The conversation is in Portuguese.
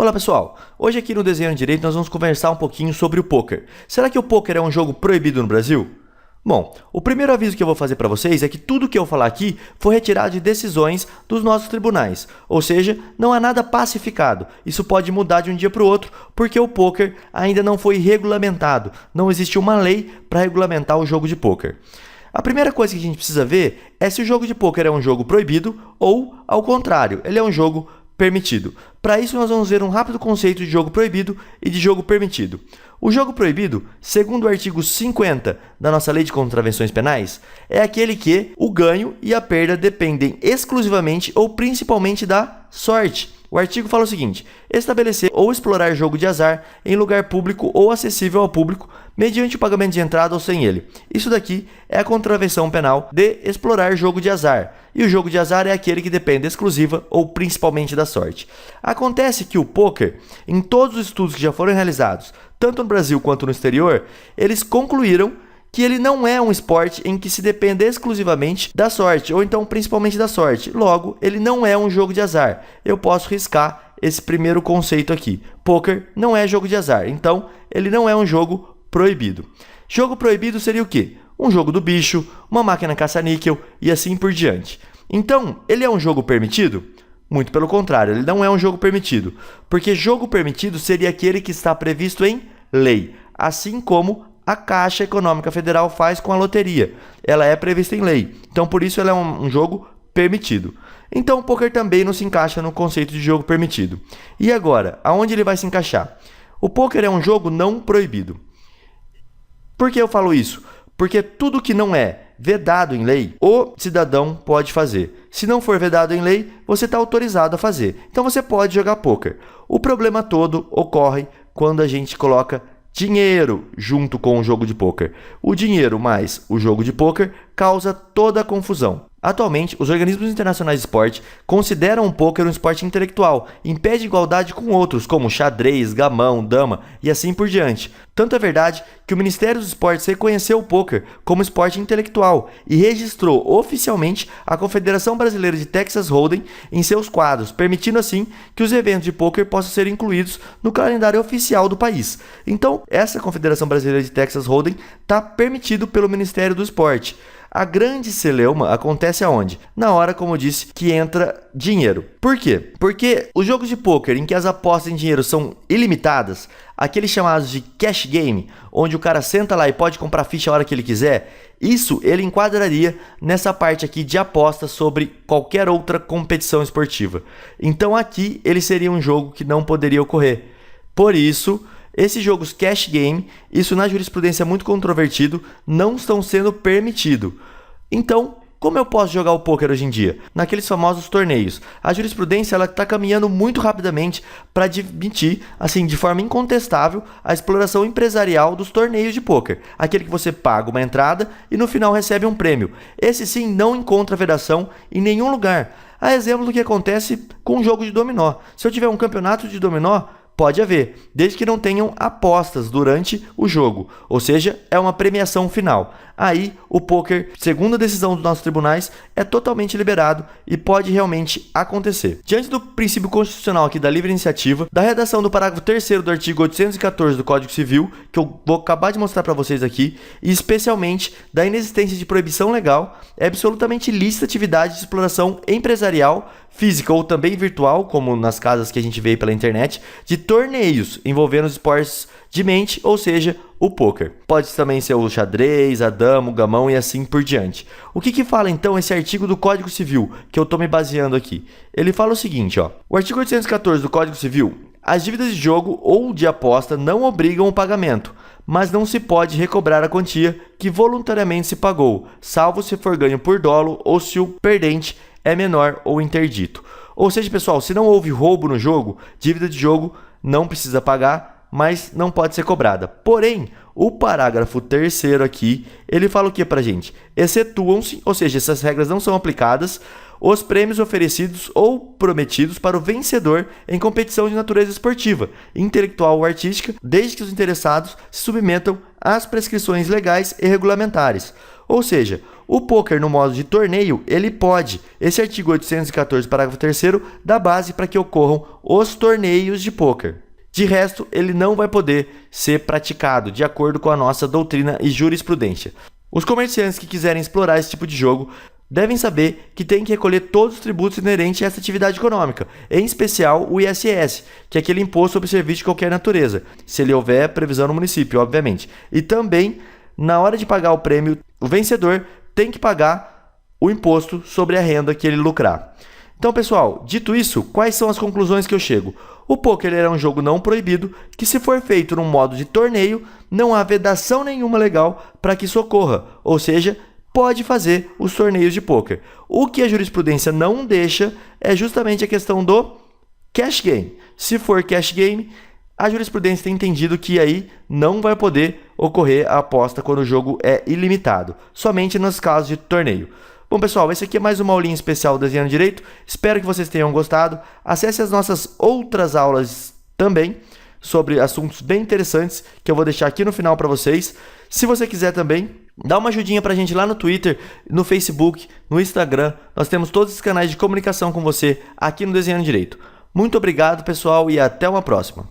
Olá pessoal, hoje aqui no Desenhando Direito nós vamos conversar um pouquinho sobre o poker. Será que o poker é um jogo proibido no Brasil? Bom, o primeiro aviso que eu vou fazer para vocês é que tudo que eu falar aqui foi retirado de decisões dos nossos tribunais, ou seja, não há nada pacificado. Isso pode mudar de um dia para o outro porque o poker ainda não foi regulamentado, não existe uma lei para regulamentar o jogo de poker. A primeira coisa que a gente precisa ver é se o jogo de poker é um jogo proibido ou, ao contrário, ele é um jogo permitido. Para isso, nós vamos ver um rápido conceito de jogo proibido e de jogo permitido. O jogo proibido, segundo o artigo 50 da nossa Lei de Contravenções Penais, é aquele que o ganho e a perda dependem exclusivamente ou principalmente da sorte. O artigo fala o seguinte: estabelecer ou explorar jogo de azar em lugar público ou acessível ao público mediante o pagamento de entrada ou sem ele. Isso daqui é a contravenção penal de explorar jogo de azar. E o jogo de azar é aquele que depende exclusiva ou principalmente da sorte. Acontece que o poker, em todos os estudos que já foram realizados, tanto no Brasil quanto no exterior, eles concluíram que ele não é um esporte em que se depende exclusivamente da sorte, ou então principalmente da sorte. Logo, ele não é um jogo de azar. Eu posso riscar esse primeiro conceito aqui. Poker não é jogo de azar, então ele não é um jogo proibido. Jogo proibido seria o quê? Um jogo do bicho, uma máquina caça-níquel e assim por diante. Então, ele é um jogo permitido? Muito pelo contrário, ele não é um jogo permitido, porque jogo permitido seria aquele que está previsto em lei, assim como a Caixa Econômica Federal faz com a loteria. Ela é prevista em lei, então por isso ela é um jogo permitido. Então o poker também não se encaixa no conceito de jogo permitido. E agora, aonde ele vai se encaixar? O poker é um jogo não proibido. Por que eu falo isso? Porque tudo que não é vedado em lei, o cidadão pode fazer. Se não for vedado em lei, você está autorizado a fazer. Então você pode jogar poker. O problema todo ocorre quando a gente coloca dinheiro junto com o jogo de poker. O dinheiro mais o jogo de poker causa toda a confusão. Atualmente, os organismos internacionais de esporte consideram o poker um esporte intelectual, em pé de igualdade com outros, como xadrez, gamão, dama e assim por diante. Tanto é verdade que o Ministério dos Esportes reconheceu o poker como esporte intelectual e registrou oficialmente a Confederação Brasileira de Texas Hold'em em seus quadros, permitindo assim que os eventos de poker possam ser incluídos no calendário oficial do país. Então, essa Confederação Brasileira de Texas Hold'em está permitido pelo Ministério do Esporte. A grande celeuma acontece aonde? Na hora, como eu disse, que entra dinheiro. Por quê? Porque os jogos de poker em que as apostas em dinheiro são ilimitadas, aqueles chamados de cash game, onde o cara senta lá e pode comprar ficha a hora que ele quiser, isso ele enquadraria nessa parte aqui de apostas sobre qualquer outra competição esportiva. Então aqui ele seria um jogo que não poderia ocorrer. Por isso, esses jogos cash game, isso na jurisprudência é muito controvertido, não estão sendo permitidos. Então, como eu posso jogar o poker hoje em dia? Naqueles famosos torneios. A jurisprudência está caminhando muito rapidamente para admitir, assim, de forma incontestável, a exploração empresarial dos torneios de poker. Aquele que você paga uma entrada e no final recebe um prêmio. Esse sim não encontra vedação em nenhum lugar. A exemplo do que acontece com o jogo de dominó. Se eu tiver um campeonato de dominó, pode haver, desde que não tenham apostas durante o jogo, ou seja, é uma premiação final. Aí, o poker, segundo a decisão dos nossos tribunais, é totalmente liberado e pode realmente acontecer. Diante do princípio constitucional aqui da livre iniciativa, da redação do parágrafo 3º do artigo 814 do Código Civil, que eu vou acabar de mostrar para vocês aqui, e especialmente da inexistência de proibição legal, é absolutamente lícita atividade de exploração empresarial, física ou também virtual, como nas casas que a gente vê pela internet, de torneios envolvendo os esportes de mente, ou seja, o poker. Pode também ser o xadrez, a dama, o gamão e assim por diante. O que fala então esse artigo do Código Civil, que eu estou me baseando aqui? Ele fala o seguinte, ó. O artigo 814 do Código Civil: as dívidas de jogo ou de aposta não obrigam o pagamento, mas não se pode recobrar a quantia que voluntariamente se pagou, salvo se for ganho por dolo ou se o perdente é menor ou interdito. Ou seja, pessoal, se não houve roubo no jogo, dívida de jogo não precisa pagar, mas não pode ser cobrada. Porém, o parágrafo 3º aqui, ele fala o que pra gente? Excetuam-se, ou seja, essas regras não são aplicadas, os prêmios oferecidos ou prometidos para o vencedor em competição de natureza esportiva, intelectual ou artística, desde que os interessados se submetam às prescrições legais e regulamentares. Ou seja, o pôquer no modo de torneio, ele pode. Esse artigo 814, parágrafo 3º, dá base para que ocorram os torneios de pôquer. De resto, ele não vai poder ser praticado, de acordo com a nossa doutrina e jurisprudência. Os comerciantes que quiserem explorar esse tipo de jogo devem saber que tem que recolher todos os tributos inerentes a essa atividade econômica, em especial o ISS, que é aquele imposto sobre serviço de qualquer natureza, se ele houver previsão no município, obviamente. E também, na hora de pagar o prêmio, o vencedor tem que pagar o imposto sobre a renda que ele lucrar. Então, pessoal, dito isso, quais são as conclusões que eu chego? O pôquer é um jogo não proibido que, se for feito num modo de torneio, não há vedação nenhuma legal para que isso ocorra, ou seja, pode fazer os torneios de pôquer. O que a jurisprudência não deixa é justamente a questão do cash game. Se for cash game, a jurisprudência tem entendido que aí não vai poder ocorrer a aposta quando o jogo é ilimitado, somente nos casos de torneio. Bom, pessoal, esse aqui é mais uma aulinha especial do Desenhando Direito. Espero que vocês tenham gostado. Acesse as nossas outras aulas também sobre assuntos bem interessantes que eu vou deixar aqui no final para vocês. Se você quiser também, dá uma ajudinha pra gente lá no Twitter, no Facebook, no Instagram. Nós temos todos os canais de comunicação com você aqui no Desenhando Direito. Muito obrigado, pessoal, e até uma próxima.